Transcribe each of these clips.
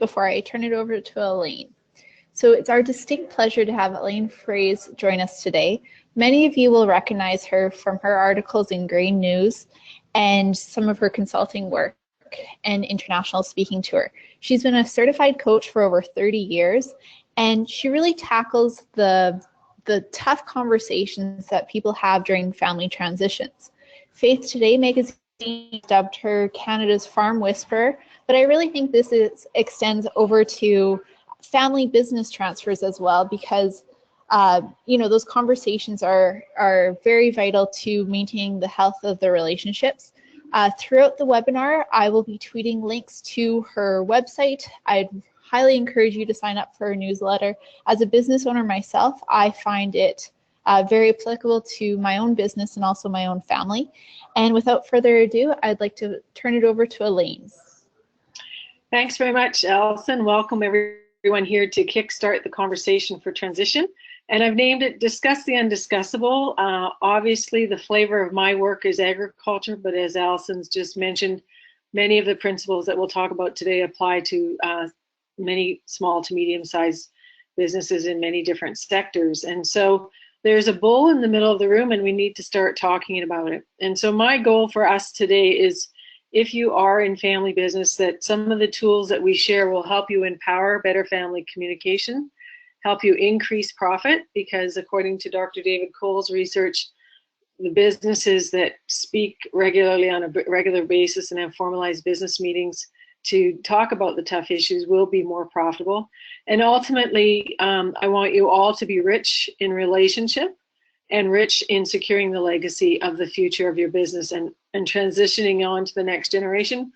before I turn it over to Elaine. So it's our distinct pleasure to have Elaine Froese join us today. Many of you will recognize her from her articles in Grain News and some of her consulting work and international speaking tour. She's been a certified coach for over 30 years, and she really tackles the tough conversations that people have during family transitions. Faith Today magazine dubbed her Canada's Farm Whisperer, but I really think this extends over to family business transfers as well, because those conversations are very vital to maintaining the health of the relationships. Throughout the webinar, I will be tweeting links to her website. I'd highly encourage you to sign up for her newsletter. As a business owner myself, I find it very applicable to my own business and also my own family. And without further ado, I'd like to turn it over to Elaine. Thanks very much, Alison. Welcome everyone here to Kickstart the Conversation for Transition. And I've named it Discuss the Undiscussable. Obviously, the flavor of my work is agriculture, but as Alison's just mentioned, many of the principles that we'll talk about today apply to many small to medium-sized businesses in many different sectors. And so there's a bull in the middle of the room, and we need to start talking about it. And so my goal for us today is, if you are in family business, that some of the tools that we share will help you empower better family communication, help you increase profit, because according to Dr. David Cole's research, the businesses that speak regularly on a regular basis and have formalized business meetings to talk about the tough issues will be more profitable. And ultimately, I want you all to be rich in relationship and rich in securing the legacy of the future of your business and transitioning on to the next generation,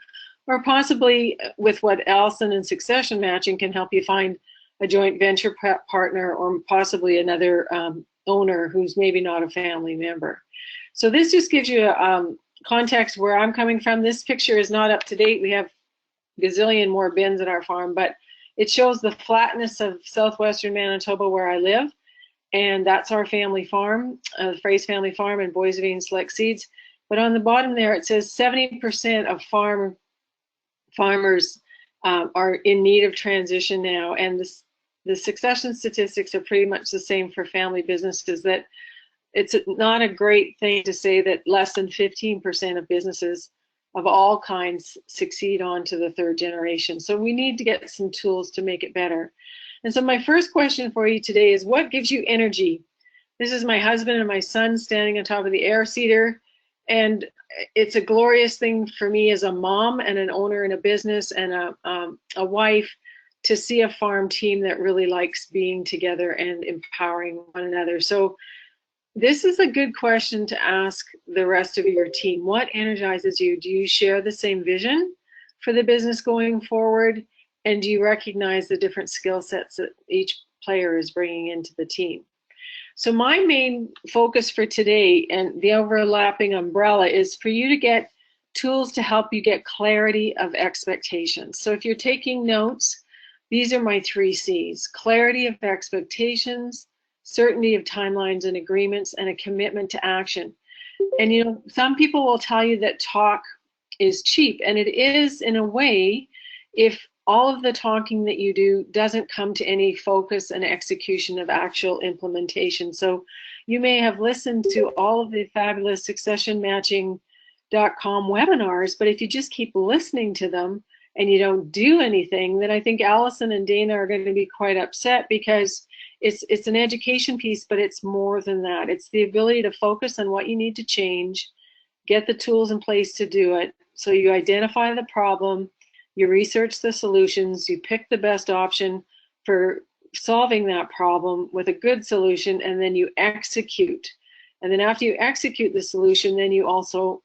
or possibly with what Alison and Succession Matching can help you find a joint venture partner, or possibly another owner who's maybe not a family member. So this just gives you context where I'm coming from. This picture is not up to date. We have a gazillion more bins at our farm, but it shows the flatness of southwestern Manitoba where I live. And that's our family farm, the Froese family farm and Boissevain Select Seeds. But on the bottom there, it says 70% of farmers are in need of transition now. And the succession statistics are pretty much the same for family businesses, that it's not a great thing to say that less than 15% of businesses of all kinds succeed on to the third generation. So we need to get some tools to make it better. And so my first question for you today is, what gives you energy? This is my husband and my son standing on top of the air seeder. And it's a glorious thing for me as a mom and an owner in a business and a wife to see a farm team that really likes being together and empowering one another. So this is a good question to ask the rest of your team. What energizes you? Do you share the same vision for the business going forward? And do you recognize the different skill sets that each player is bringing into the team? So my main focus for today, and the overlapping umbrella, is for you to get tools to help you get clarity of expectations. So if you're taking notes, these are my 3 C's: clarity of expectations, certainty of timelines and agreements, and a commitment to action. And some people will tell you that talk is cheap, and it is in a way if all of the talking that you do doesn't come to any focus and execution of actual implementation. So you may have listened to all of the fabulous SuccessionMatching.com webinars, but if you just keep listening to them and you don't do anything, then I think Alison and Dana are going to be quite upset, because it's an education piece, but it's more than that. It's the ability to focus on what you need to change, get the tools in place to do it. So you identify the problem, you research the solutions, you pick the best option for solving that problem with a good solution, and then you execute. And then after you execute the solution, then you also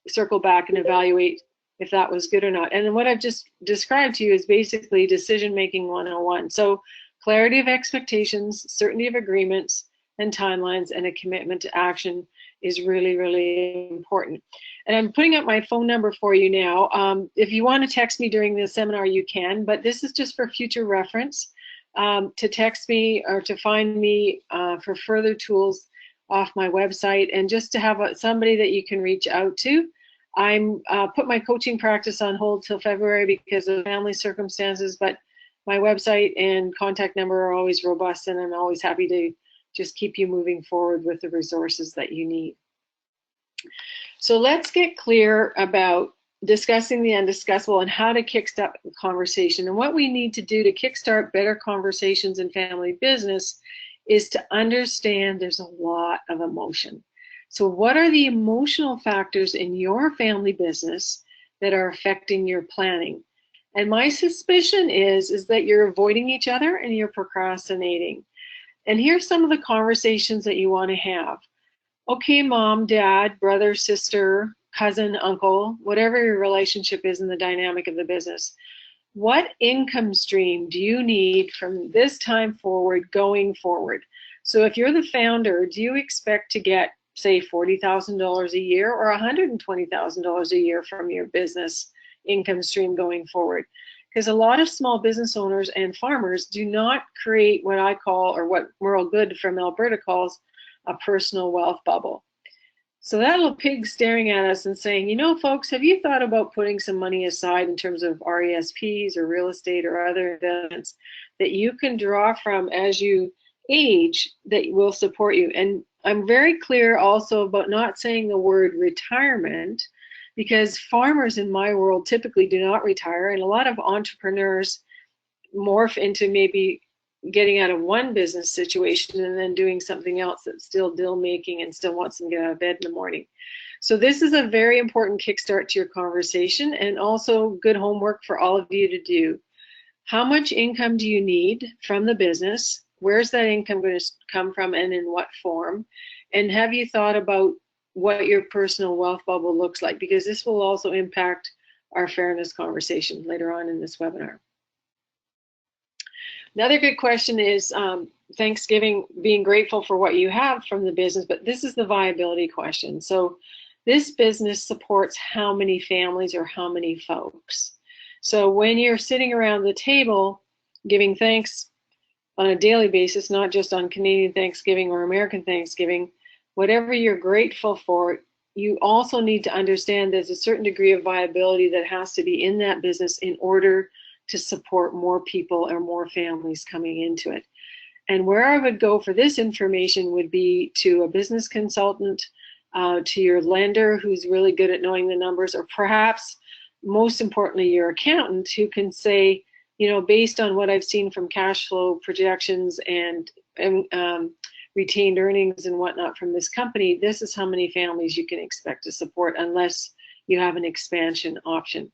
circle back and evaluate if that was good or not. And then what I've just described to you is basically decision-making 101. So clarity of expectations, certainty of agreements and timelines, and a commitment to action is really, really important. And I'm putting up my phone number for you now. If you want to text me during the seminar, you can, but this is just for future reference, to text me or to find me for further tools off my website, and just to have somebody that you can reach out to I'm put my coaching practice on hold till February because of family circumstances, but my website and contact number are always robust, and I'm always happy to just keep you moving forward with the resources that you need. So let's get clear about discussing the undiscussable and how to kickstart the conversation. And what we need to do to kickstart better conversations in family business is to understand there's a lot of emotion. So what are the emotional factors in your family business that are affecting your planning? And my suspicion is that you're avoiding each other and you're procrastinating. And here's some of the conversations that you want to have. Okay, mom, dad, brother, sister, cousin, uncle, whatever your relationship is in the dynamic of the business, what income stream do you need from this time forward going forward? So if you're the founder, do you expect to get, say, $40,000 a year or $120,000 a year from your business income stream going forward? Because a lot of small business owners and farmers do not create what I call, or what Merle Good from Alberta calls, a personal wealth bubble. So that little pig staring at us and saying, you know, folks, have you thought about putting some money aside in terms of RESPs or real estate or other investments that you can draw from as you age that will support you? And I'm very clear also about not saying the word retirement, because farmers in my world typically do not retire, and a lot of entrepreneurs morph into maybe getting out of one business situation and then doing something else that's still deal making and still wants them to get out of bed in the morning. So this is a very important kickstart to your conversation, and also good homework for all of you to do. How much income do you need from the business? Where's that income going to come from, and in what form? And have you thought about what your personal wealth bubble looks like? Because this will also impact our fairness conversation later on in this webinar. Another good question is Thanksgiving, being grateful for what you have from the business, but this is the viability question. So this business supports how many families or how many folks? So when you're sitting around the table giving thanks on a daily basis, not just on Canadian Thanksgiving or American Thanksgiving, whatever you're grateful for, you also need to understand there's a certain degree of viability that has to be in that business in order to support more people or more families coming into it. And where I would go for this information would be to a business consultant, to your lender who's really good at knowing the numbers, or perhaps most importantly your accountant, who can say, you know, based on what I've seen from cash flow projections and retained earnings and whatnot from this company, this is how many families you can expect to support unless you have an expansion option.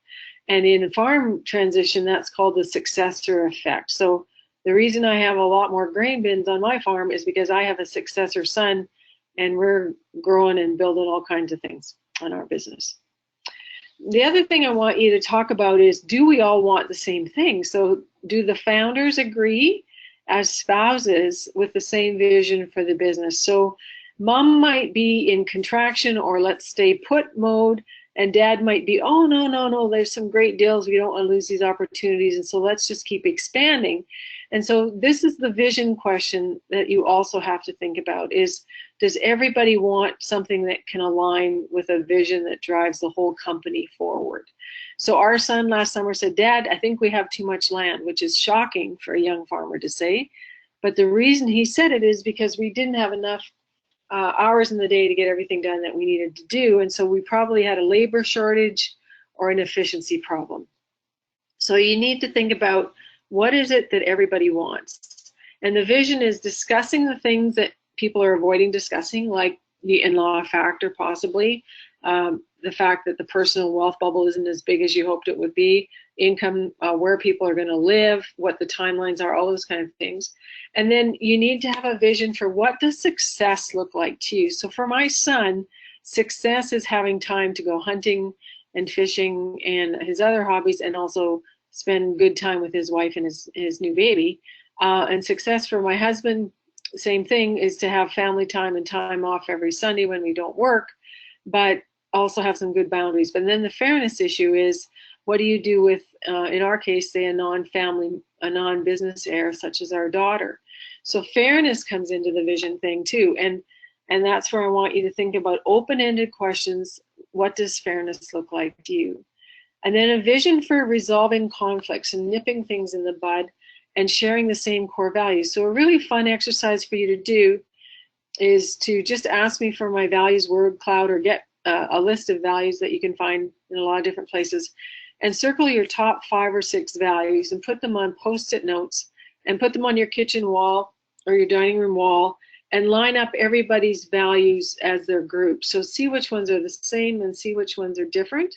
And in farm transition, that's called the successor effect. So the reason I have a lot more grain bins on my farm is because I have a successor son, and we're growing and building all kinds of things on our business. The other thing I want you to talk about is, do we all want the same thing? So do the founders agree as spouses with the same vision for the business? So mom might be in contraction or let's stay put mode, and dad might be, oh, no, there's some great deals. We don't want to lose these opportunities. And so let's just keep expanding. And so this is the vision question that you also have to think about is, does everybody want something that can align with a vision that drives the whole company forward? So our son last summer said, Dad, I think we have too much land, which is shocking for a young farmer to say. But the reason he said it is because we didn't have enough hours in the day to get everything done that we needed to do. And so we probably had a labor shortage or an efficiency problem. So you need to think about, what is it that everybody wants? And the vision is discussing the things that people are avoiding discussing, like the in-law factor possibly, the fact that the personal wealth bubble isn't as big as you hoped it would be, income, where people are going to live, what the timelines are, all those kind of things. And then you need to have a vision for, what does success look like to you? So for my son, success is having time to go hunting and fishing and his other hobbies, and also spend good time with his wife and his new baby. And success for my husband, same thing, is to have family time and time off every Sunday when we don't work, but also have some good boundaries. But then the fairness issue is, what do you do with, in our case, say a non-family, a non-business heir, such as our daughter? So fairness comes into the vision thing too. And that's where I want you to think about open-ended questions. what does fairness look like to you? And then a vision for resolving conflicts and nipping things in the bud and sharing the same core values. So a really fun exercise for you to do is to just ask me for my values word cloud, or get a list of values that you can find in a lot of different places, and circle your top 5 or 6 values and put them on post-it notes and put them on your kitchen wall or your dining room wall, and line up everybody's values as their group. So see which ones are the same and see which ones are different,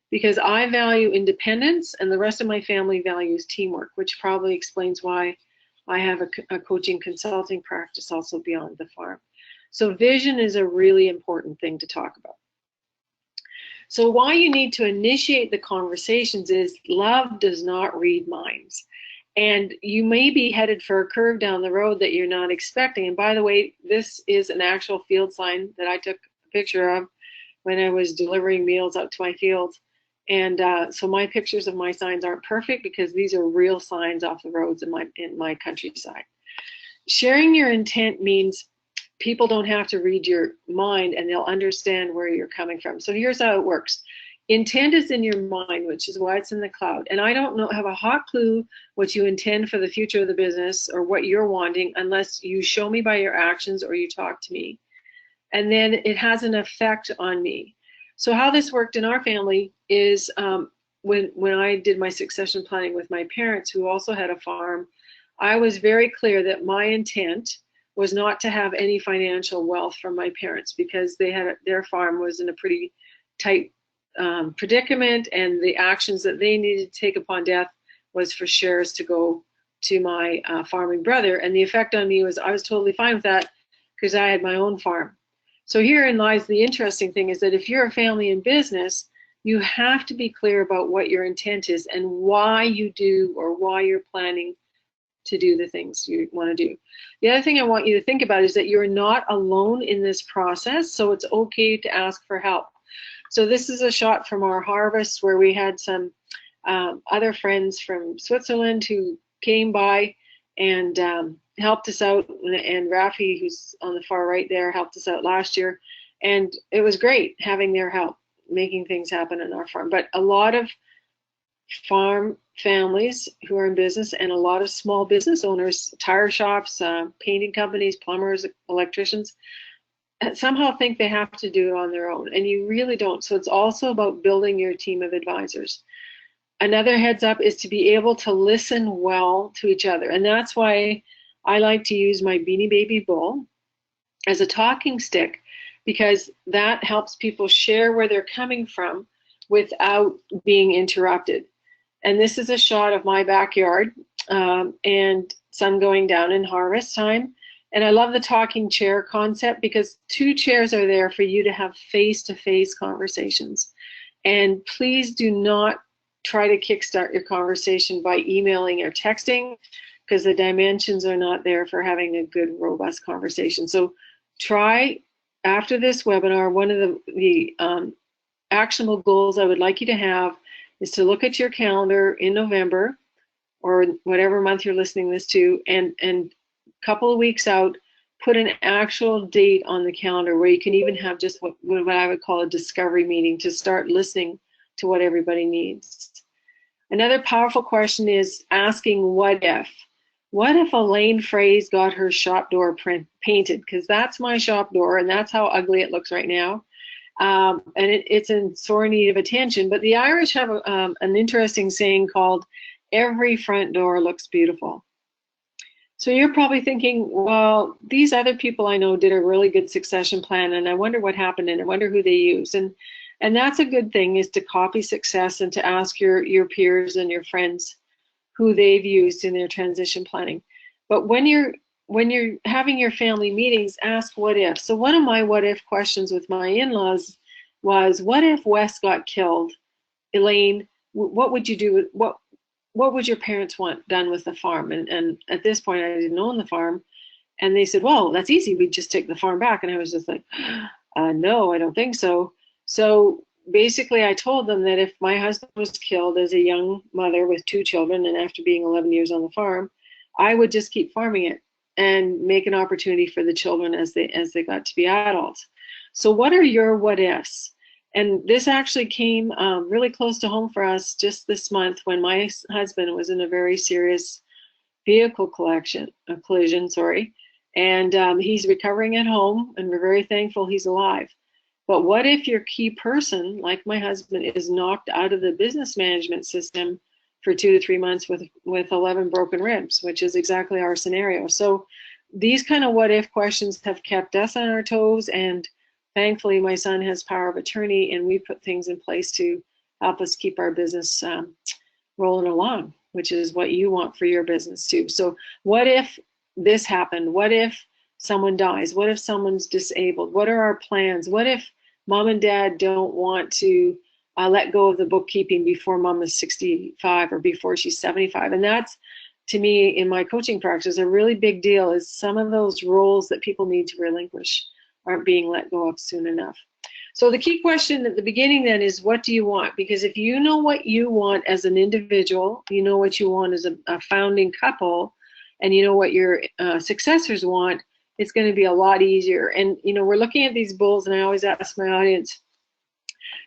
because I value independence and the rest of my family values teamwork, which probably explains why I have a coaching consulting practice also beyond the farm. So vision is a really important thing to talk about. So why you need to initiate the conversations is love does not read minds. And you may be headed for a curve down the road that you're not expecting. And by the way, this is an actual field sign that I took a picture of when I was delivering meals out to my fields. And so my pictures of my signs aren't perfect because these are real signs off the roads in my countryside. Sharing your intent means people don't have to read your mind and they'll understand where you're coming from. So here's how it works. Intent is in your mind, which is why it's in the cloud. And I don't have a hot clue what you intend for the future of the business or what you're wanting unless you show me by your actions or you talk to me. And then it has an effect on me. So how this worked in our family is when I did my succession planning with my parents, who also had a farm, I was very clear that my intent was not to have any financial wealth from my parents, because their farm was in a pretty tight predicament, and the actions that they needed to take upon death was for shares to go to my farming brother. And the effect on me was I was totally fine with that because I had my own farm. So herein lies the interesting thing, is that if you're a family in business, you have to be clear about what your intent is and why you do, or why you're planning to do the things you want to do. The other thing I want you to think about is that you're not alone in this process, so it's okay to ask for help. So this is a shot from our harvest where we had some other friends from Switzerland who came by and helped us out, and Rafi, who's on the far right there, helped us out last year, and it was great having their help making things happen in our farm. But a lot of farm families who are in business, and a lot of small business owners, tire shops, painting companies, plumbers, electricians, somehow think they have to do it on their own, and you really don't. So it's also about building your team of advisors. Another heads up is to be able to listen well to each other, and that's why I like to use my Beanie Baby Bull as a talking stick, because that helps people share where they're coming from without being interrupted. And this is a shot of my backyard and sun going down in harvest time. And I love the talking chair concept, because 2 chairs are there for you to have face-to-face conversations. And please do not try to kickstart your conversation by emailing or texting, because the dimensions are not there for having a good, robust conversation. So try, after this webinar, one of the actionable goals I would like you to have is to look at your calendar in November, or whatever month you're listening this to, and a couple of weeks out, put an actual date on the calendar where you can even have just what I would call a discovery meeting to start listening to what everybody needs. Another powerful question is asking what if. What if Elaine Froese got her shop door painted? Because that's my shop door, and that's how ugly it looks right now. And it's in sore need of attention. But the Irish have an interesting saying called, every front door looks beautiful. So you're probably thinking, well, these other people I know did a really good succession plan, and I wonder what happened, and I wonder who they used. And that's a good thing, is to copy success and to ask your peers and your friends who they've used in their transition planning. But when you're having your family meetings, ask what if. So one of my what if questions with my in-laws was, what if Wes got killed? Elaine, what would you do? What would your parents want done with the farm? And at this point, I didn't own the farm. And they said, well, that's easy. We'd just take the farm back. And I was just like, no, I don't think so. So basically, I told them that if my husband was killed as a young mother with 2 children, and after being 11 years on the farm, I would just keep farming it and make an opportunity for the children as they got to be adults. So what are your what ifs? And this actually came really close to home for us just this month when my husband was in a very serious vehicle collision, and he's recovering at home, and we're very thankful he's alive. But what if your key person, like my husband, is knocked out of the business management system for 2 to 3 months with 11 broken ribs, which is exactly our scenario. So these kind of what if questions have kept us on our toes, and thankfully my son has power of attorney, and we put things in place to help us keep our business rolling along, which is what you want for your business too. So what if this happened? What if someone dies? What if someone's disabled? What are our plans? What if mom and dad don't want to let go of the bookkeeping before mom is 65 or before she's 75? And that's, to me, in my coaching practice, a really big deal, is some of those roles that people need to relinquish aren't being let go of soon enough. So the key question at the beginning then is, what do you want? Because if you know what you want as an individual, you know what you want as a founding couple, and you know what your successors want, it's going to be a lot easier. And, you know, we're looking at these bulls, and I always ask my audience,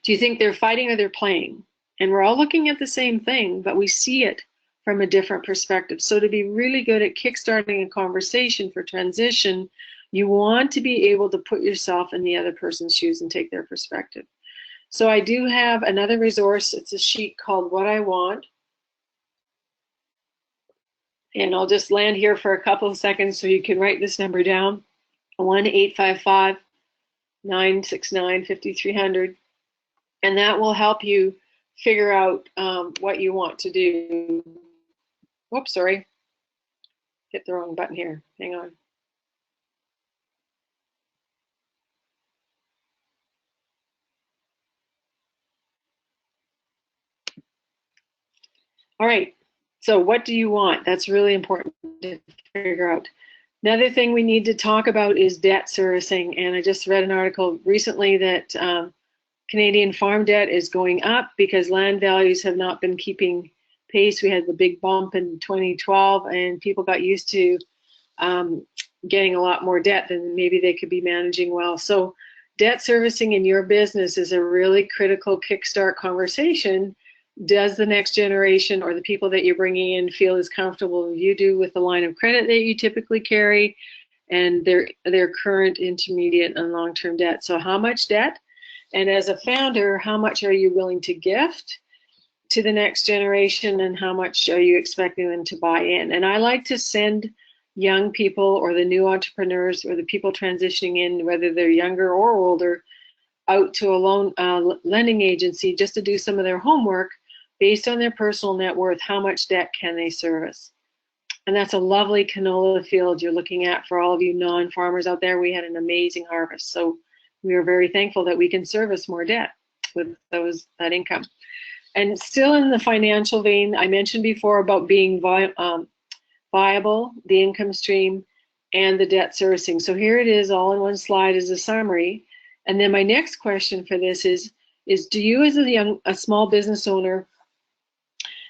do you think they're fighting or they're playing? And we're all looking at the same thing, but we see it from a different perspective. So to be really good at kickstarting a conversation for transition, you want to be able to put yourself in the other person's shoes and take their perspective. So I do have another resource. It's a sheet called What I Want. And I'll just land here for a couple of seconds so you can write this number down, 1-855-969-5300. And that will help you figure out what you want to do. Whoops, sorry. Hit the wrong button here. Hang on. All right. So what do you want? That's really important to figure out. Another thing we need to talk about is debt servicing. And I just read an article recently that Canadian farm debt is going up because land values have not been keeping pace. We had the big bump in 2012, and people got used to getting a lot more debt than maybe they could be managing well. So debt servicing in your business is a really critical kickstart conversation. Does the next generation or the people that you're bringing in feel as comfortable as you do with the line of credit that you typically carry, and their current, intermediate, and long-term debt? So how much debt? And as a founder, how much are you willing to gift to the next generation, and how much are you expecting them to buy in? And I like to send young people, or the new entrepreneurs, or the people transitioning in, whether they're younger or older, out to a loan lending agency just to do some of their homework based on their personal net worth. How much debt can they service? And that's a lovely canola field you're looking at. For all of you non-farmers out there, we had an amazing harvest. So we are very thankful that we can service more debt with that income. And still in the financial vein, I mentioned before about being viable, the income stream, and the debt servicing. So here it is, all in one slide as a summary. And then my next question for this is do you, as a small business owner,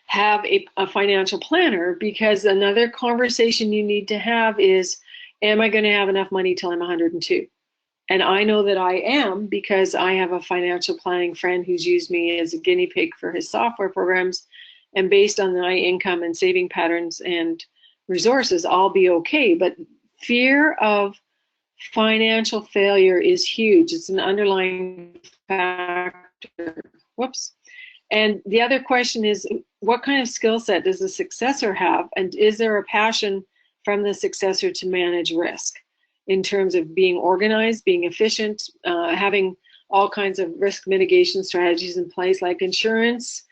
have a financial planner? Because another conversation you need to have is, am I going to have enough money till I'm 102? And I know that I am, because I have a financial planning friend who's used me as a guinea pig for his software programs. And based on my income and saving patterns and resources, I'll be okay. But fear of financial failure is huge. It's an underlying factor. Whoops. And the other question is, what kind of skill set does the successor have? And is there a passion from the successor to manage risk in terms of being organized, being efficient, having all kinds of risk mitigation strategies in place, like insurance,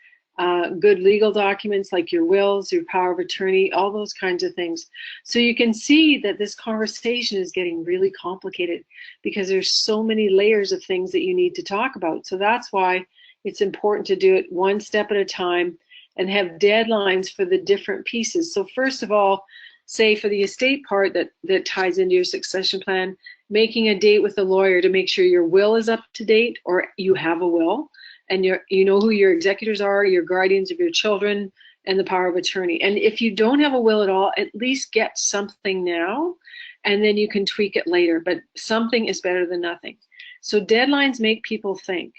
good legal documents like your wills, your power of attorney, all those kinds of things. So you can see that this conversation is getting really complicated because there's so many layers of things that you need to talk about. So that's why it's important to do it one step at a time and have deadlines for the different pieces. So first of all, say for the estate part that ties into your succession plan, making a date with a lawyer to make sure your will is up to date, or you have a will, and you know who your executors are, your guardians of your children, and the power of attorney. And if you don't have a will at all, at least get something now, and then you can tweak it later. But something is better than nothing. So deadlines make people think.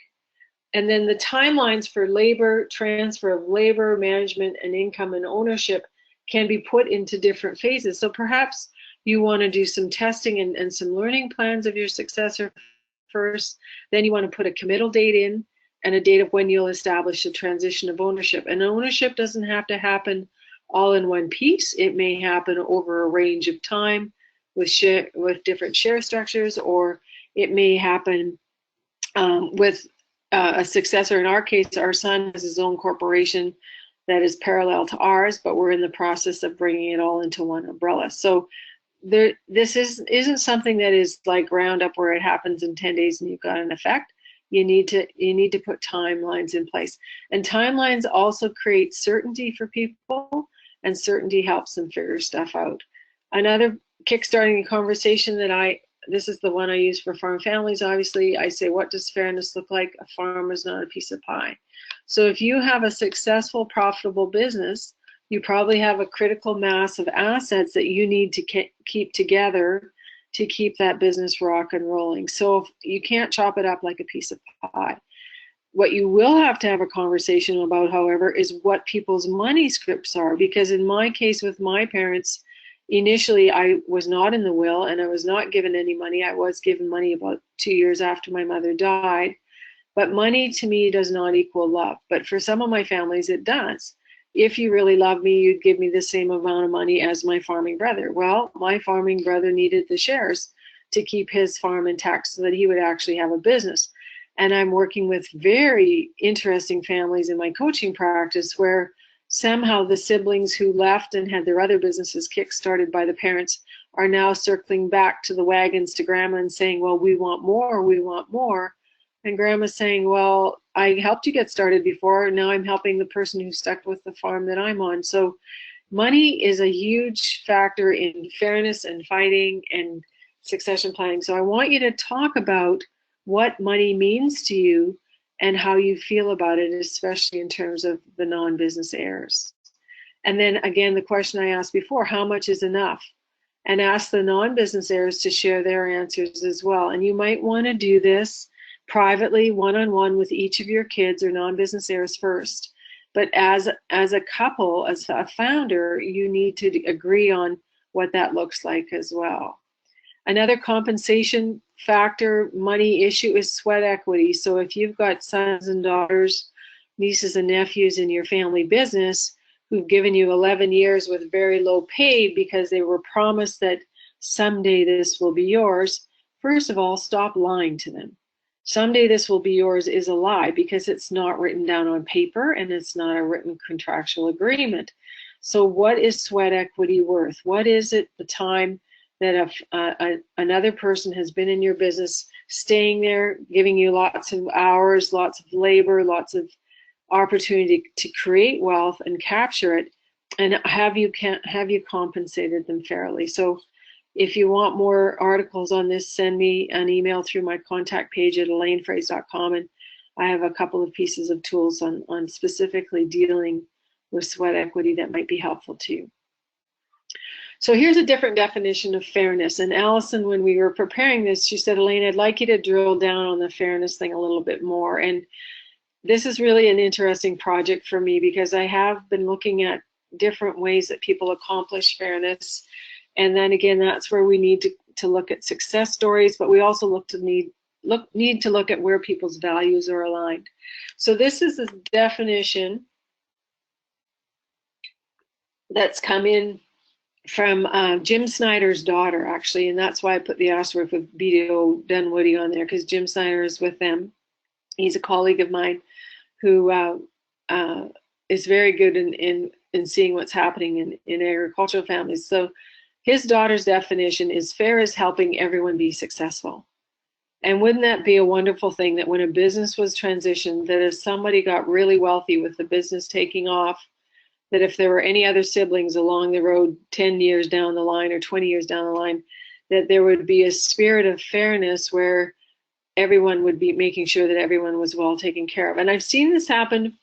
And then the timelines for labor, transfer of labor, management, and income and ownership can be put into different phases. So perhaps you want to do some testing and some learning plans of your successor first. Then you want to put a committal date in and a date of when you'll establish a transition of ownership. And ownership doesn't have to happen all in one piece. It may happen over a range of time with different share structures, or it may happen with a successor. In our case, our son has his own corporation that is parallel to ours, but we're in the process of bringing it all into one umbrella. So this isn't something that is like Roundup where it happens in 10 days and you've got an effect. You need to put timelines in place. And timelines also create certainty for people, and certainty helps them figure stuff out. Another kickstarting conversation that this is the one I use for farm families, obviously. I say, what does fairness look like? A farm is not a piece of pie. So if you have a successful, profitable business, you probably have a critical mass of assets that you need to keep together to keep that business rock and rolling. So you can't chop it up like a piece of pie. What you will have to have a conversation about, however, is what people's money scripts are. Because in my case with my parents, initially I was not in the will and I was not given any money. I was given money about 2 years after my mother died. But money to me does not equal love. But for some of my families, it does. If you really love me, you'd give me the same amount of money as my farming brother. Well, my farming brother needed the shares to keep his farm intact so that he would actually have a business. And I'm working with very interesting families in my coaching practice where somehow the siblings who left and had their other businesses kick-started by the parents are now circling back to the wagons to grandma and saying, well, we want more, we want more. And grandma's saying, well, I helped you get started before, and now I'm helping the person who stuck with the farm that I'm on. So money is a huge factor in fairness and fighting and succession planning. So I want you to talk about what money means to you and how you feel about it, especially in terms of the non-business heirs. And then again, the question I asked before, how much is enough? And ask the non-business heirs to share their answers as well. And you might want to do this privately, one-on-one with each of your kids or non-business heirs first. But as a couple, as a founder, you need to agree on what that looks like as well. Another compensation factor, money issue is sweat equity. So if you've got sons and daughters, nieces and nephews in your family business who've given you 11 years with very low pay because they were promised that someday this will be yours, first of all, stop lying to them. Someday this will be yours is a lie because it's not written down on paper and it's not a written contractual agreement. So what is sweat equity worth? What is it the time that another person has been in your business, staying there, giving you lots of hours, lots of labor, lots of opportunity to create wealth and capture it, and have you compensated them fairly? So if you want more articles on this, send me an email through my contact page at elainefroese.com, and I have a couple of pieces of tools on specifically dealing with sweat equity that might be helpful to you. So here's a different definition of fairness. And Allison, when we were preparing this, she said, Elaine, I'd like you to drill down on the fairness thing a little bit more. And this is really an interesting project for me because I have been looking at different ways that people accomplish fairness. And then again, that's where we need to look at success stories, but we also need to look at where people's values are aligned. So this is a definition that's come in from Jim Snyder's daughter, actually, and that's why I put the asterisk with BDO Dunwoody on there, because Jim Snyder is with them. He's a colleague of mine who is very good in seeing what's happening in agricultural families. So his daughter's definition is fair is helping everyone be successful. And wouldn't that be a wonderful thing that when a business was transitioned, that if somebody got really wealthy with the business taking off, that if there were any other siblings along the road 10 years down the line or 20 years down the line, that there would be a spirit of fairness where everyone would be making sure that everyone was well taken care of. And I've seen this happen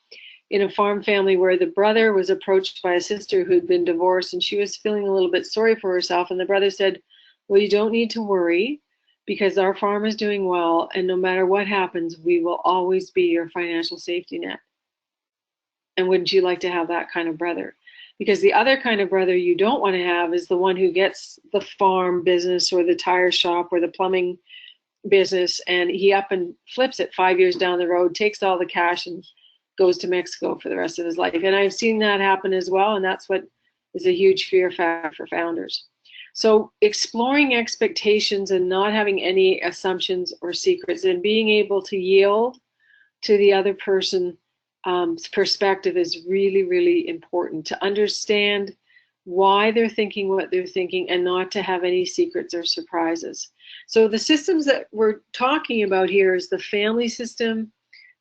in a farm family where the brother was approached by a sister who'd been divorced and she was feeling a little bit sorry for herself. And the brother said, well, you don't need to worry because our farm is doing well, and no matter what happens, we will always be your financial safety net. And wouldn't you like to have that kind of brother? Because the other kind of brother you don't want to have is the one who gets the farm business or the tire shop or the plumbing business, and he up and flips it 5 years down the road, takes all the cash and goes to Mexico for the rest of his life. And I've seen that happen as well, and that's what is a huge fear factor for founders. So exploring expectations and not having any assumptions or secrets, and being able to yield to the other person's perspective is really, really important, to understand why they're thinking what they're thinking and not to have any secrets or surprises. So the systems that we're talking about here is the family system,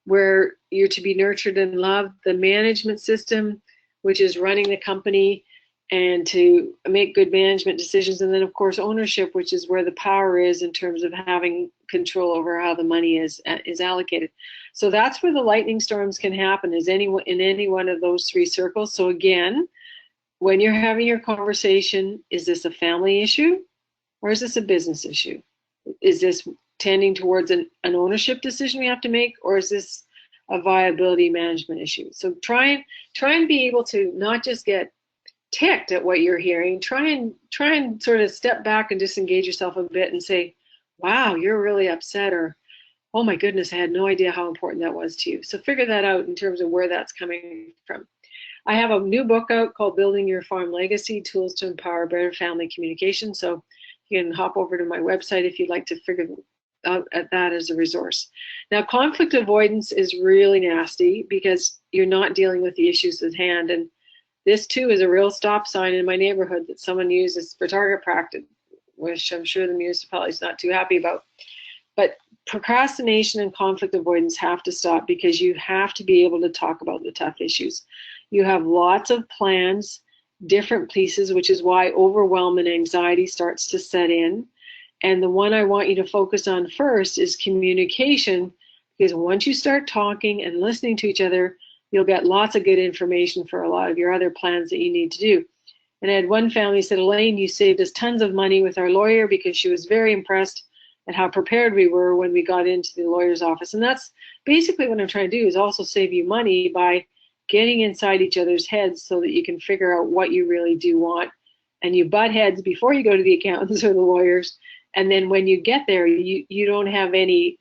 where you're to be nurtured and loved, the management system, which is running the company and to make good management decisions, and then of course ownership, which is where the power is in terms of having control over how the money is allocated. So that's where the lightning storms can happen, is in any one of those three circles. So again, when you're having your conversation, is this a family issue or is this a business issue? Is this tending towards an ownership decision we have to make, or is this a viability management issue? So try and be able to not just get ticked at what you're hearing. Try and sort of step back and disengage yourself a bit and say, wow, you're really upset, or oh my goodness, I had no idea how important that was to you. So figure that out in terms of where that's coming from. I have a new book out called Building Your Farm Legacy, Tools to Empower Better Family Communication. So you can hop over to my website if you'd like to figure out at that as a resource. Now, conflict avoidance is really nasty because you're not dealing with the issues at hand. And this too is a real stop sign in my neighborhood that someone uses for target practice, which I'm sure the municipality is not too happy about. But procrastination and conflict avoidance have to stop, because you have to be able to talk about the tough issues. You have lots of plans, different pieces, which is why overwhelm and anxiety starts to set in. And the one I want you to focus on first is communication, because once you start talking and listening to each other, you'll get lots of good information for a lot of your other plans that you need to do. And I had one family said, Elaine, you saved us tons of money with our lawyer, because she was very impressed at how prepared we were when we got into the lawyer's office. And that's basically what I'm trying to do, is also save you money by getting inside each other's heads so that you can figure out what you really do want. And you butt heads before you go to the accountants or the lawyers. And then when you get there, you don't have any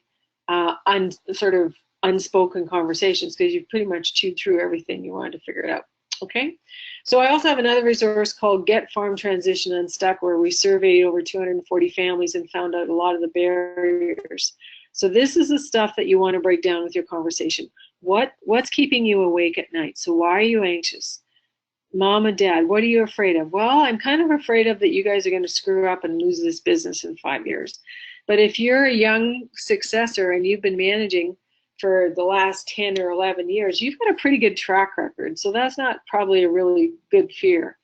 sort of unspoken conversations, because you've pretty much chewed through everything you wanted to figure it out. Okay, so I also have another resource called Get Farm Transition Unstuck, where we surveyed over 240 families and found out a lot of the barriers. So this is the stuff that you want to break down with your conversation. What's keeping you awake at night? So why are you anxious? Mom and Dad, what are you afraid of? Well, I'm kind of afraid of that you guys are going to screw up and lose this business in 5 years. But if you're a young successor and you've been managing for the last 10 or 11 years, you've got a pretty good track record. So that's not probably a really good fear.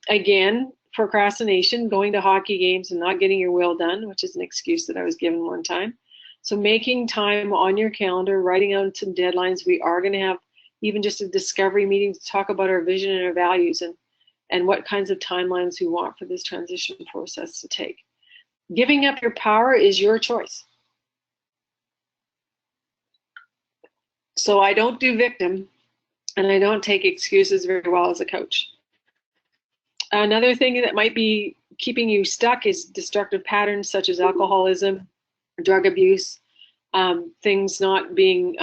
Again, procrastination, going to hockey games and not getting your will done, which is an excuse that I was given one time. So making time on your calendar, writing out some deadlines. We are going to have even just a discovery meeting to talk about our vision and our values, and what kinds of timelines we want for this transition process to take. Giving up your power is your choice. So I don't do victim, and I don't take excuses very well as a coach. Another thing that might be keeping you stuck is destructive patterns such as alcoholism, drug abuse, things not being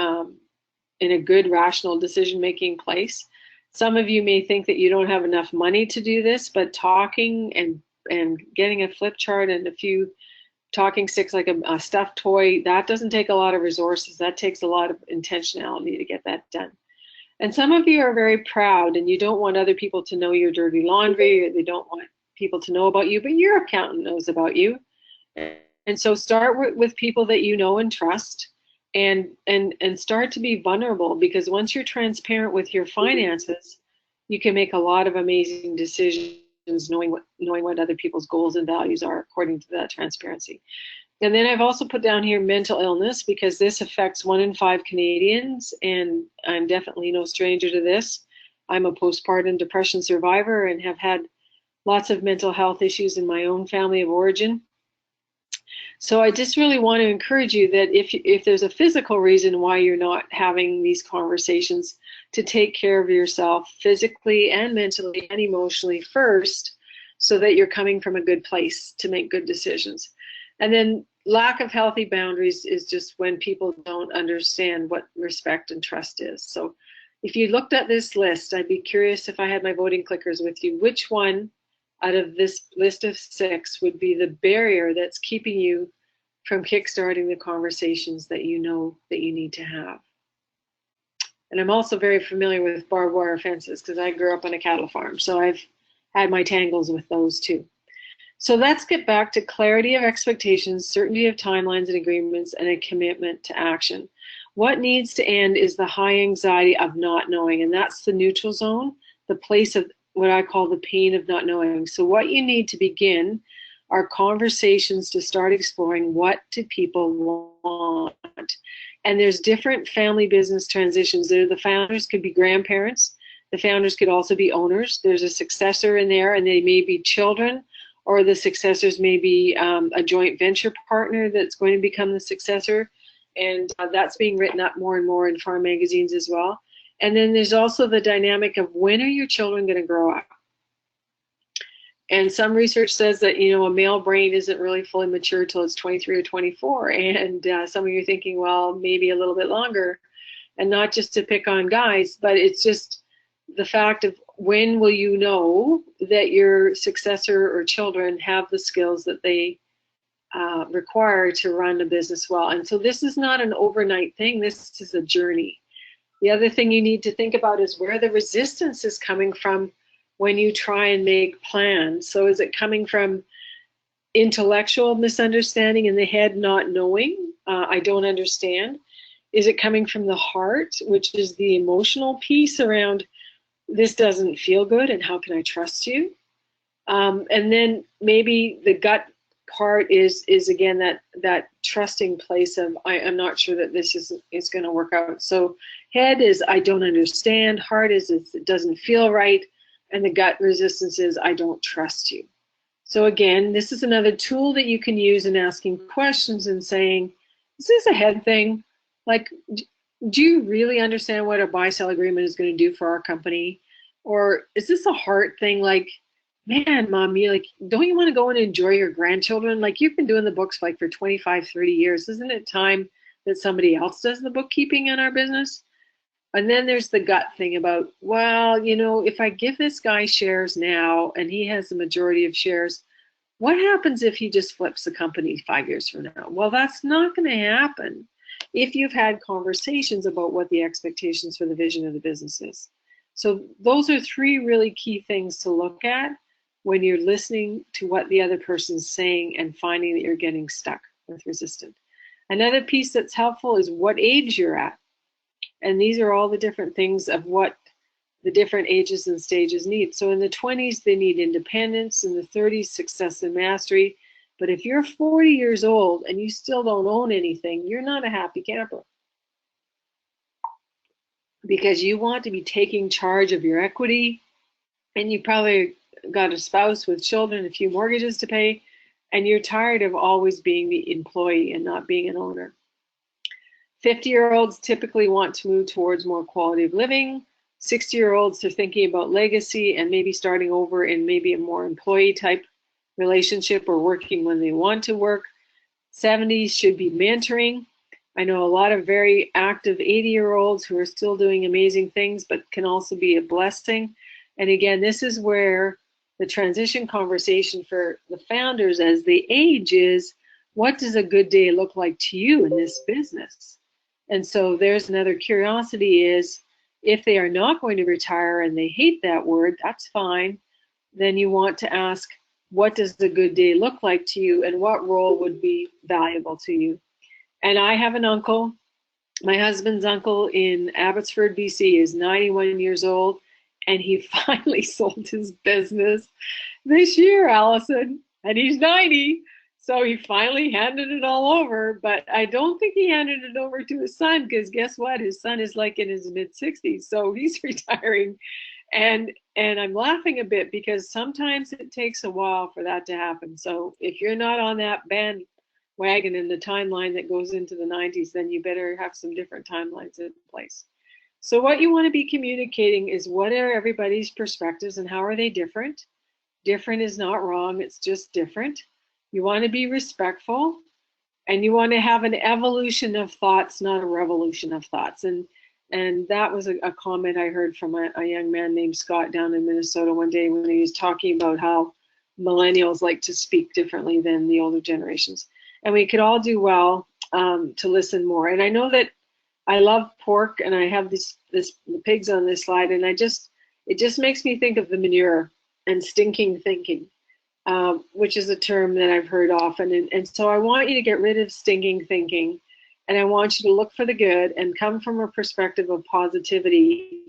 in a good, rational decision-making place. Some of you may think that you don't have enough money to do this, but talking and getting a flip chart and a few talking sticks like a stuffed toy, that doesn't take a lot of resources. That takes a lot of intentionality to get that done. And some of you are very proud and you don't want other people to know your dirty laundry, or they don't want people to know about you, but your accountant knows about you. And so start with people that you know and trust, and start to be vulnerable, because once you're transparent with your finances, you can make a lot of amazing decisions knowing what other people's goals and values are according to that transparency. And then I've also put down here mental illness, because this affects 1 in 5 Canadians, and I'm definitely no stranger to this. I'm a postpartum depression survivor and have had lots of mental health issues in my own family of origin. So I just really want to encourage you that if there's a physical reason why you're not having these conversations, to take care of yourself physically and mentally and emotionally first, so that you're coming from a good place to make good decisions. And then lack of healthy boundaries is just when people don't understand what respect and trust is. So if you looked at this list, I'd be curious, if I had my voting clickers with you, which one out of this list of 6 would be the barrier that's keeping you from kickstarting the conversations that you know that you need to have. And I'm also very familiar with barbed wire fences because I grew up on a cattle farm, so I've had my tangles with those too. So let's get back to clarity of expectations, certainty of timelines and agreements, and a commitment to action. What needs to end is the high anxiety of not knowing, and that's the neutral zone, the place of what I call the pain of not knowing. So what you need to begin are conversations to start exploring, what do people want? And there's different family business transitions. The founders could be grandparents. The founders could also be owners. There's a successor in there, and they may be children, or the successors may be a joint venture partner that's going to become the successor. And that's being written up more and more in farm magazines as well. And then there's also the dynamic of, when are your children going to grow up? And some research says that, you know, a male brain isn't really fully mature till it's 23 or 24. And some of you are thinking, well, maybe a little bit longer. And not just to pick on guys, but it's just the fact of, when will you know that your successor or children have the skills that they require to run a business well? And so this is not an overnight thing. This is a journey. The other thing you need to think about is where the resistance is coming from when you try and make plans. So is it coming from intellectual misunderstanding in the head, not knowing, I don't understand? Is it coming from the heart, which is the emotional piece around, this doesn't feel good and how can I trust you? And then maybe the gut part is again that trusting place of, I'm not sure that this is going to work out. So head is, I don't understand. Heart is, it doesn't feel right. And the gut resistance is, I don't trust you. So again, this is another tool that you can use in asking questions and saying, is this a head thing? Like, do you really understand what a buy-sell agreement is going to do for our company? Or is this a heart thing? Like, man, Mom, don't you want to go and enjoy your grandchildren? Like, you've been doing the books like for 25, 30 years. Isn't it time that somebody else does the bookkeeping in our business? And then there's the gut thing about, well, you know, if I give this guy shares now and he has the majority of shares, what happens if he just flips the company 5 years from now? Well, that's not going to happen if you've had conversations about what the expectations for the vision of the business is. So those are 3 really key things to look at when you're listening to what the other person's saying and finding that you're getting stuck with resistance. Another piece that's helpful is what age you're at. And these are all the different things of what the different ages and stages need. So in the 20s, they need independence. In the 30s, success and mastery. But if you're 40 years old and you still don't own anything, you're not a happy camper. Because you want to be taking charge of your equity, and you probably got a spouse with children, a few mortgages to pay, and you're tired of always being the employee and not being an owner. 50-year-olds typically want to move towards more quality of living. 60-year-olds are thinking about legacy and maybe starting over in maybe a more employee type relationship or working when they want to work. 70s should be mentoring. I know a lot of very active 80-year-olds who are still doing amazing things, but can also be a blessing. And again, this is where the transition conversation for the founders as they age is, what does a good day look like to you in this business? And so there's another curiosity is, if they are not going to retire and they hate that word, that's fine. Then you want to ask, what does the good day look like to you and what role would be valuable to you? And I have an uncle, my husband's uncle in Abbotsford, BC is 91 years old, and he finally sold his business this year, Allison, and he's 90. So he finally handed it all over, but I don't think he handed it over to his son, because guess what? His son is like in his mid-60s, so he's retiring. And I'm laughing a bit because sometimes it takes a while for that to happen. So if you're not on that wagon in the timeline that goes into the 90s, then you better have some different timelines in place. So what you want to be communicating is what are everybody's perspectives and how are they different? Different is not wrong, it's just different. You want to be respectful, and you want to have an evolution of thoughts, not a revolution of thoughts. And that was a comment I heard from a young man named Scott down in Minnesota one day when he was talking about how millennials like to speak differently than the older generations. And we could all do well to listen more. And I know that I love pork, and I have the pigs on this slide, and it just makes me think of the manure and stinking thinking, which is a term that I've heard often. And so I want you to get rid of stinking thinking, and I want you to look for the good and come from a perspective of positivity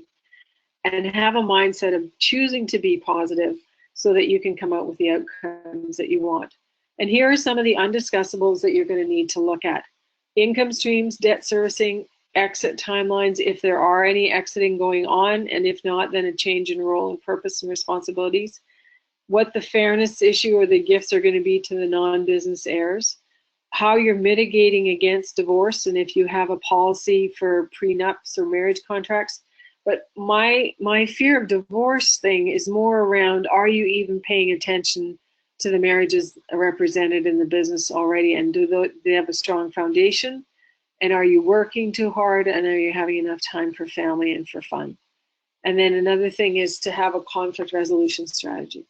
and have a mindset of choosing to be positive so that you can come out with the outcomes that you want. And here are some of the undiscussables that you're going to need to look at. Income streams, debt servicing, exit timelines, if there are any exiting going on, and if not, then a change in role and purpose and responsibilities. What the fairness issue or the gifts are going to be to the non-business heirs. How you're mitigating against divorce, and if you have a policy for prenups or marriage contracts. But my fear of divorce thing is more around, are you even paying attention to the marriages represented in the business already, and do they have a strong foundation? And are you working too hard, and are you having enough time for family and for fun? And then another thing is to have a conflict resolution strategy.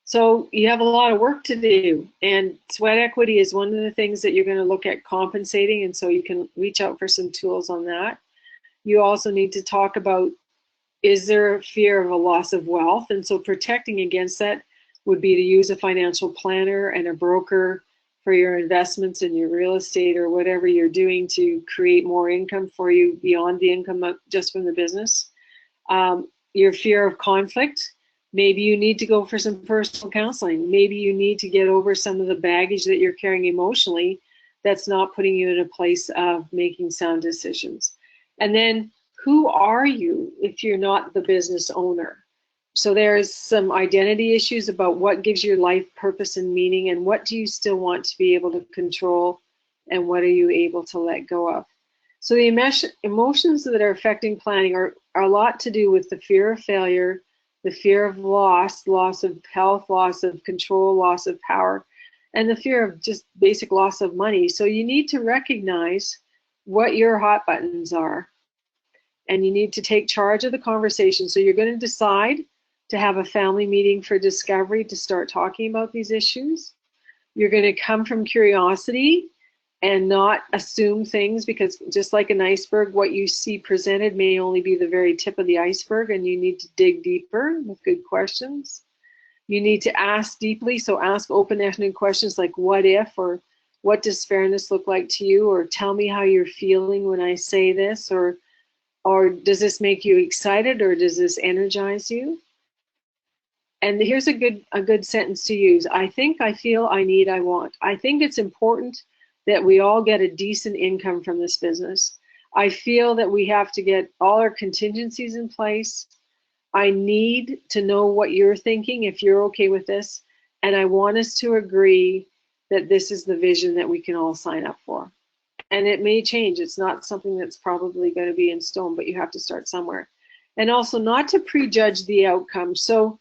So you have a lot of work to do, and sweat equity is one of the things that you're going to look at compensating, and so you can reach out for some tools on that. You also need to talk about, is there a fear of a loss of wealth? And so protecting against that would be to use a financial planner and a broker for your investments in your real estate or whatever you're doing to create more income for you beyond the income just from the business. Your fear of conflict. Maybe you need to go for some personal counseling. Maybe you need to get over some of the baggage that you're carrying emotionally that's not putting you in a place of making sound decisions. And then, who are you if you're not the business owner? So there's some identity issues about what gives your life purpose and meaning, and what do you still want to be able to control, and what are you able to let go of? So the emotions that are affecting planning are a lot to do with the fear of failure, the fear of loss of health, loss of control, loss of power, and the fear of just basic loss of money. So you need to recognize what your hot buttons are, and you need to take charge of the conversation. So you're going to decide to have a family meeting for discovery to start talking about these issues. You're going to come from curiosity and not assume things, because just like an iceberg, what you see presented may only be the very tip of the iceberg, and you need to dig deeper with good questions. You need to ask deeply, so ask open-ended questions like what if, or what does fairness look like to you, or tell me how you're feeling when I say this, or does this make you excited, or does this energize you? And here's a good sentence to use. I think, I feel, I need, I want. I think it's important that we all get a decent income from this business. I feel that we have to get all our contingencies in place. I need to know what you're thinking, if you're okay with this. And I want us to agree that this is the vision that we can all sign up for. And it may change. It's not something that's probably going to be in stone, but you have to start somewhere. And also not to prejudge the outcome. So,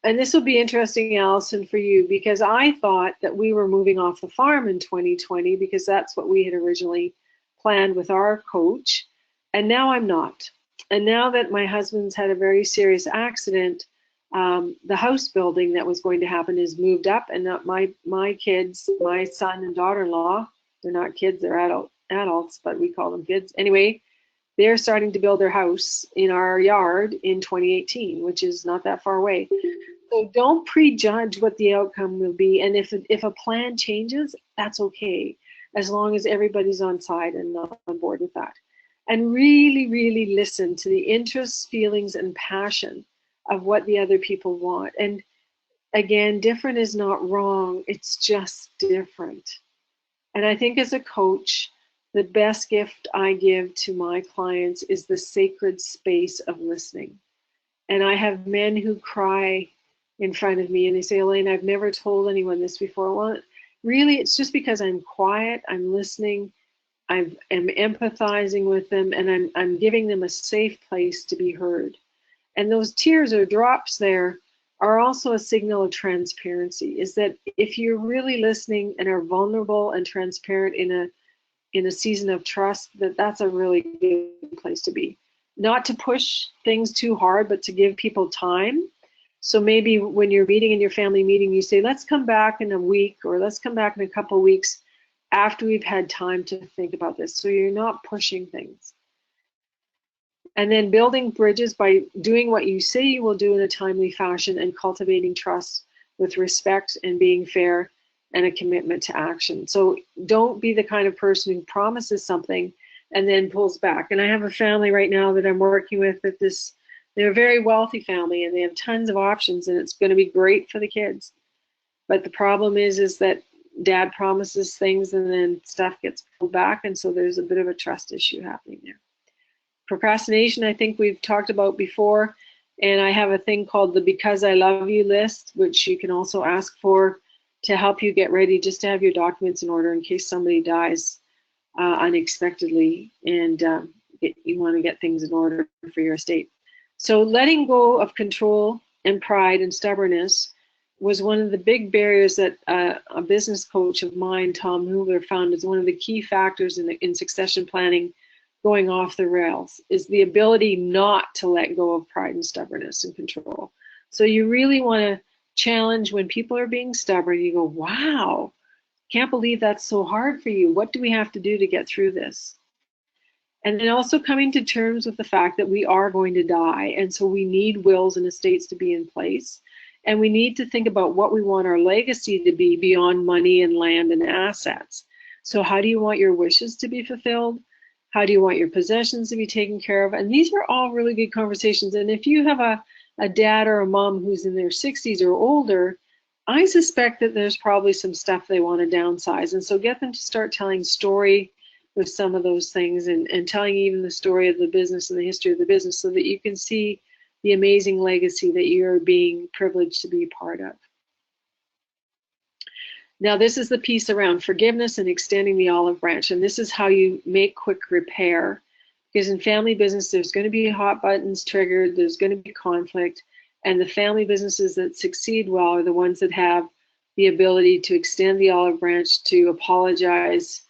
and this will be interesting, Allison, for you, because I thought that we were moving off the farm in 2020 because that's what we had originally planned with our coach. And now I'm not. And now that my husband's had a very serious accident, the house building that was going to happen is moved up, and my kids, my son and daughter-in-law, they're not kids, they're adults, but we call them kids. Anyway, they're starting to build their house in our yard in 2018, which is not that far away. So don't prejudge what the outcome will be. And if a plan changes, that's okay, as long as everybody's on side and on board with that. And really, really listen to the interests, feelings, and passion of what the other people want. And again, different is not wrong, it's just different. And I think as a coach, the best gift I give to my clients is the sacred space of listening. And I have men who cry in front of me and they say, Elaine, I've never told anyone this before. Well, really it's just because I'm quiet, I'm listening, I'm empathizing with them, and I'm giving them a safe place to be heard. And those tears or drops there are also a signal of transparency, is that if you're really listening and are vulnerable and transparent in a season of trust, that's a really good place to be. Not to push things too hard, but to give people time. So maybe when you're meeting in your family meeting, you say, let's come back in a week, or let's come back in a couple of weeks after we've had time to think about this. So you're not pushing things. And then building bridges by doing what you say you will do in a timely fashion and cultivating trust with respect and being fair and a commitment to action. So don't be the kind of person who promises something and then pulls back. And I have a family right now that I'm working with that they're a very wealthy family and they have tons of options and it's going to be great for the kids. But the problem is that dad promises things and then stuff gets pulled back, and so there's a bit of a trust issue happening there. Procrastination, I think we've talked about before, and I have a thing called the Because I Love You list, which you can also ask for to help you get ready, just to have your documents in order in case somebody dies unexpectedly and you want to get things in order for your estate. So letting go of control and pride and stubbornness was one of the big barriers that a business coach of mine, Tom Hoover, found as one of the key factors in succession planning going off the rails, is the ability not to let go of pride and stubbornness and control. So you really want to challenge when people are being stubborn. You go, wow, can't believe that's so hard for you. What do we have to do to get through this? And then also coming to terms with the fact that we are going to die, and so we need wills and estates to be in place. And we need to think about what we want our legacy to be beyond money and land and assets. So how do you want your wishes to be fulfilled? How do you want your possessions to be taken care of? And these are all really good conversations. And if you have a dad or a mom who's in their 60s or older, I suspect that there's probably some stuff they want to downsize. And so get them to start telling story with some of those things and telling even the story of the business and the history of the business so that you can see the amazing legacy that you're being privileged to be part of. Now, this is the piece around forgiveness and extending the olive branch, and this is how you make quick repair. Because in family business, there's going to be hot buttons triggered, there's going to be conflict, and the family businesses that succeed well are the ones that have the ability to extend the olive branch, to apologize,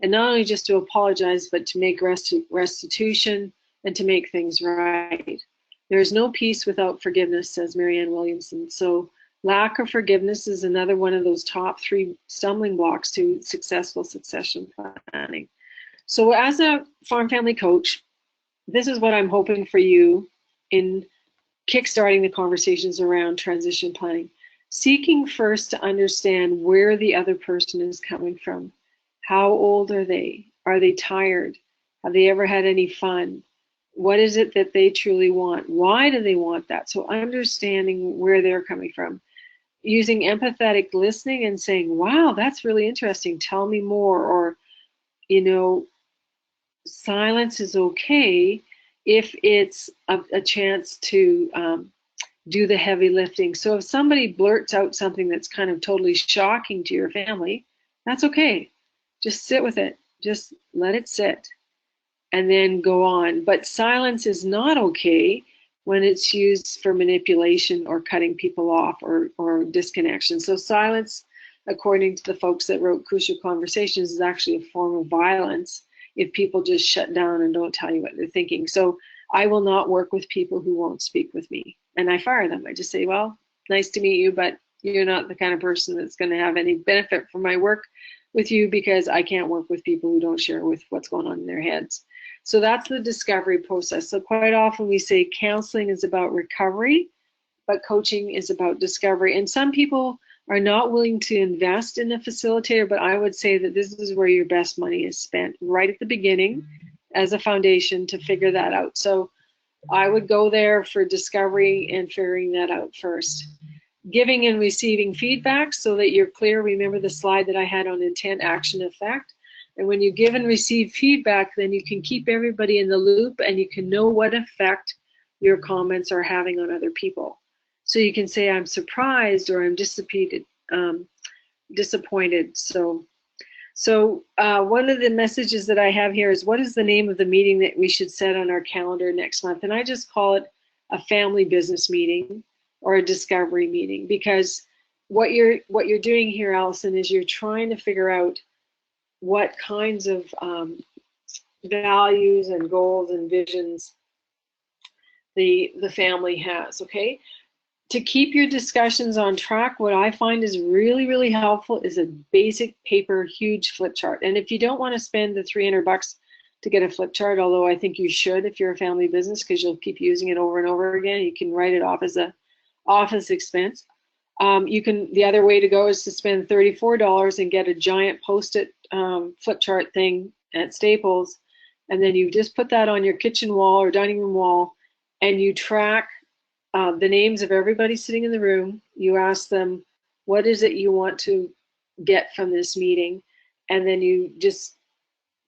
and not only just to apologize, but to make restitution and to make things right. There is no peace without forgiveness, says Marianne Williamson. So lack of forgiveness is another one of those top 3 stumbling blocks to successful succession planning. So as a farm family coach, this is what I'm hoping for you in kickstarting the conversations around transition planning. Seeking first to understand where the other person is coming from. How old are they? Are they tired? Have they ever had any fun? What is it that they truly want? Why do they want that? So understanding where they're coming from. Using empathetic listening and saying, wow, that's really interesting. Tell me more. Or, you know, silence is okay if it's a chance to do the heavy lifting. So if somebody blurts out something that's kind of totally shocking to your family, that's okay. Just sit with it. Just let it sit and then go on. But silence is not okay when it's used for manipulation or cutting people off or disconnection. So silence, according to the folks that wrote Crucial Conversations, is actually a form of violence if people just shut down and don't tell you what they're thinking. So I will not work with people who won't speak with me. And I fire them. I just say, well, nice to meet you, but you're not the kind of person that's going to have any benefit from my work with you, because I can't work with people who don't share with what's going on in their heads. So that's the discovery process. So quite often we say counseling is about recovery, but coaching is about discovery. And some people are not willing to invest in a facilitator, but I would say that this is where your best money is spent, right at the beginning as a foundation to figure that out. So I would go there for discovery and figuring that out first. Giving and receiving feedback so that you're clear. Remember the slide that I had on intent, action, effect. And when you give and receive feedback, then you can keep everybody in the loop and you can know what effect your comments are having on other people. So you can say, I'm surprised or I'm disappointed disappointed. So one of the messages that I have here is, what is the name of the meeting that we should set on our calendar next month? And I just call it a family business meeting or a discovery meeting, because what you're doing here, Allison, is you're trying to figure out what kinds of values and goals and visions the family has, okay? To keep your discussions on track, what I find is really, really helpful is a basic paper, huge flip chart. And if you don't want to spend the $300 to get a flip chart, although I think you should if you're a family business, because you'll keep using it over and over again, you can write it off as a office expense. The other way to go is to spend $34 and get a giant Post-it flip chart thing at Staples, and then you just put that on your kitchen wall or dining room wall, and you track the names of everybody sitting in the room. You ask them, what is it you want to get from this meeting? And then you just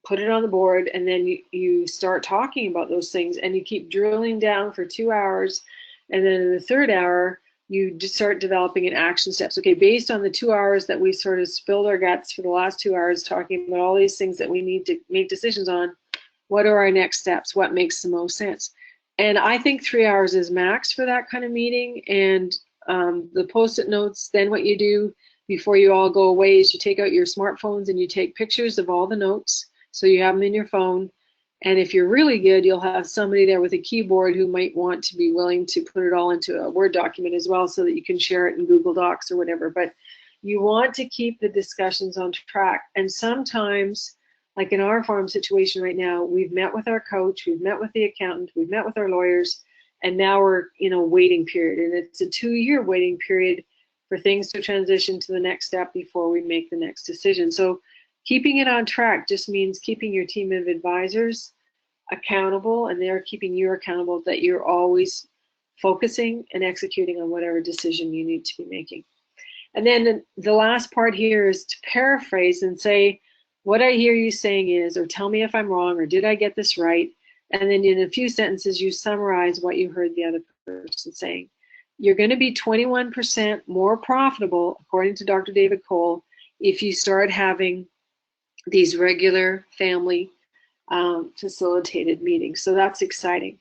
put it on the board, and then you start talking about those things, and you keep drilling down for 2 hours. And then in the third hour, you just start developing an action steps. Okay, based on the 2 hours that we sort of spilled our guts for the last 2 hours talking about all these things that we need to make decisions on, what are our next steps? What makes the most sense? And I think 3 hours is max for that kind of meeting. And the Post-it notes, then what you do before you all go away is you take out your smartphones and you take pictures of all the notes, so you have them in your phone. And if you're really good, you'll have somebody there with a keyboard who might want to be willing to put it all into a Word document as well, so that you can share it in Google Docs or whatever. But you want to keep the discussions on track. And sometimes, like in our farm situation right now, we've met with our coach, we've met with the accountant, we've met with our lawyers, and now we're in a waiting period. And it's a 2-year waiting period for things to transition to the next step before we make the next decision. So keeping it on track just means keeping your team of advisors accountable, and they're keeping you accountable, that you're always focusing and executing on whatever decision you need to be making. And then the last part here is to paraphrase and say, what I hear you saying is, or tell me if I'm wrong, or did I get this right? And then in a few sentences, you summarize what you heard the other person saying. You're going to be 21% more profitable, according to Dr. David Cole, if you start having these regular family facilitated meetings. So that's exciting.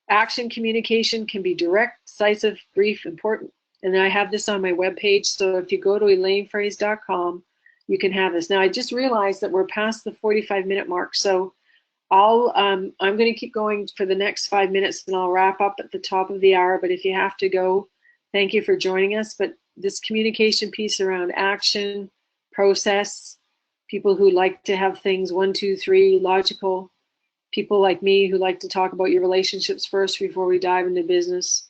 Action communication can be direct, decisive, brief, important. And I have this on my webpage. So if you go to elainefroese.com, you can have this. Now, I just realized that we're past the 45-minute mark. So I'm going to keep going for the next 5 minutes, and I'll wrap up at the top of the hour. But if you have to go, thank you for joining us. But this communication piece around action, process, people who like to have things 1, 2, 3, logical, people like me who like to talk about your relationships first before we dive into business,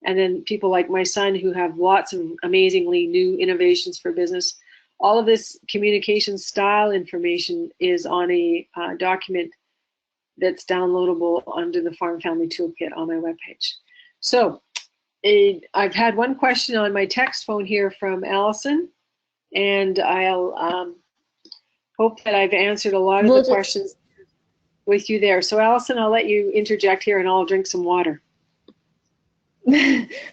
and then people like my son who have lots of amazingly new innovations for business. All of this communication style information is on a document that's downloadable under the Farm Family Toolkit on my webpage. So I've had one question on my text phone here from Allison, and I'll hope that I've answered a lot of the questions with you there. So Allison, I'll let you interject here, and I'll drink some water.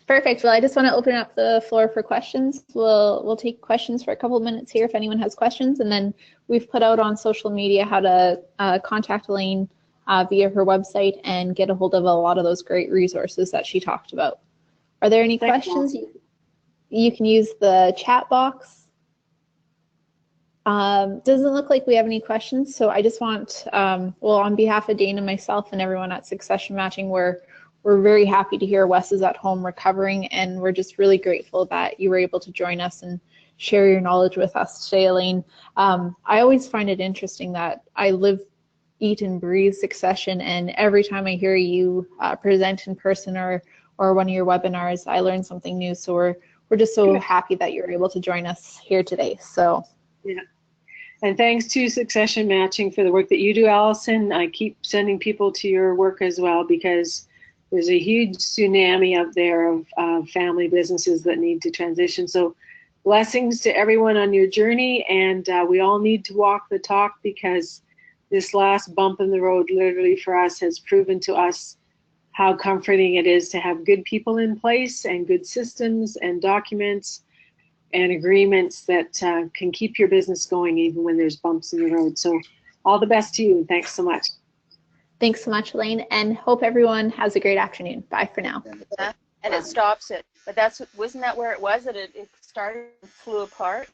Perfect. Well, I just want to open up the floor for questions. We'll take questions for a couple of minutes here if anyone has questions, and then we've put out on social media how to contact Elaine via her website and get a hold of a lot of those great resources that she talked about. Are there any questions? You can use the chat box. Doesn't look like we have any questions, so I just want, well, on behalf of Dana, myself, and everyone at Succession Matching, we're very happy to hear Wes is at home recovering, and we're just really grateful that you were able to join us and share your knowledge with us today, Elaine. I always find it interesting that I live, eat, and breathe Succession, and every time I hear you present in person or one of your webinars, I learn something new. So we're just so happy that you're able to join us here today. So yeah. And thanks to Succession Matching for the work that you do, Allison. I keep sending people to your work as well, because there's a huge tsunami out there of family businesses that need to transition. So blessings to everyone on your journey, and we all need to walk the talk, because this last bump in the road literally for us has proven to us how comforting it is to have good people in place and good systems and documents and agreements that can keep your business going even when there's bumps in the road. So all the best to you, and thanks so much. Thanks so much, Elaine, and hope everyone has a great afternoon. Bye for now. And it stops it. But wasn't that where it was, that it started and flew apart?